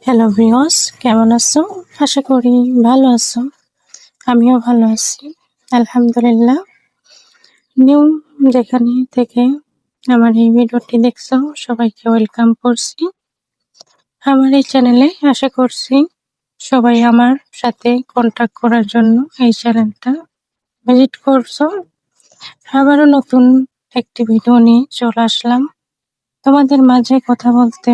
Hello viewers, কেমন আছো? আশা করি ভালো আছো। আমিও ভালো আছি, আলহামদুলিল্লাহ। নিউ যেখানে থেকে আমার এই ভিডিওটি দেখছো, সবাইকে ওয়েলকাম করছি আমার এই চ্যানেলে। আশা করছি সবাই আমার সাথে কন্টাক্ট করার জন্য এই চ্যানেলটা ভিজিট করছো। আবারও নতুন একটি ভিডিও নিয়ে চলে আসলাম তোমাদের মাঝে কথা বলতে,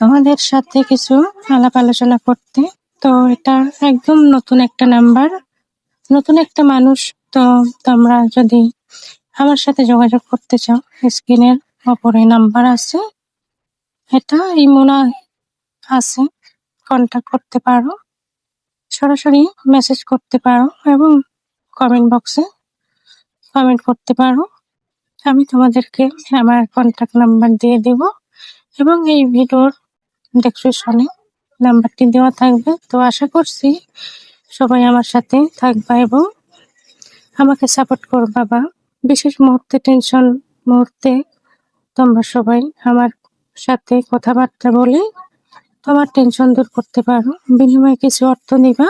তোমাদের সাথে কিছু আলাপ আলোচনা করতে। তো এটা একদম নতুন একটা নাম্বার, নতুন একটা মানুষ। তো তোমরা যদি আমার সাথে যোগাযোগ করতে চাও, স্ক্রিনের ওপরে নাম্বার আছে, এটা ইমোনা আছে, কন্টাক্ট করতে পারো, সরাসরি মেসেজ করতে পারো এবং কমেন্ট বক্সে কমেন্ট করতে পারো। আমি তোমাদেরকে আমার কন্টাক্ট নাম্বার দিয়ে দেব এবং এই ভিডিওর ডেসক্রিপশনে নাম্বারটি দেওয়া থাকবে। তো আশা করছি সবাই আমার সাথে থাকবা এবং আমাকে সাপোর্ট করবা, বা বিশেষ মুহূর্তে, টেনশন মুহূর্তে তোমরা সবাই আমার সাথে কথাবার্তা বলে তোমার টেনশন দূর করতে পারো। বিনিময়ে কিছু অর্থ নিবা,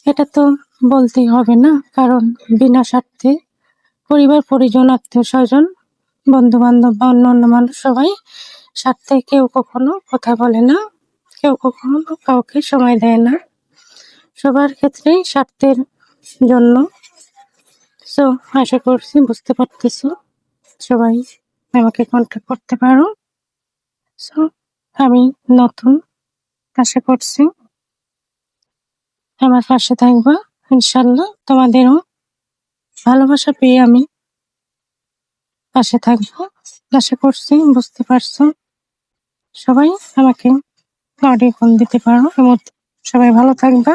এটা তো বলতেই হবে না, কারণ বিনা স্বার্থে পরিবার, পরিজন, আত্মীয় স্বজন, বন্ধু বান্ধব বা অন্য মানুষ সবাই স্বার্থে কেউ কখনো কথা বলে না, কেউ কখনো কাউকে সময় দেয় না, সবার ক্ষেত্রেই স্বার্থের জন্য। সো আশা করছি বুঝতে পারতেছো, সবাই আমাকে কন্ট্যাক্ট করতে পারো। সো আমি নতুন, আশা করছি আমার পাশে থাকবা ইনশাল্লাহ। তোমাদেরও ভালোবাসা পেয়ে আমি পাশে থাকবো, আশা করছি বুঝতে পারছো। সবাই আমাকে অডিও কল দিতে পারো এবং সবাই ভালো থাকবা।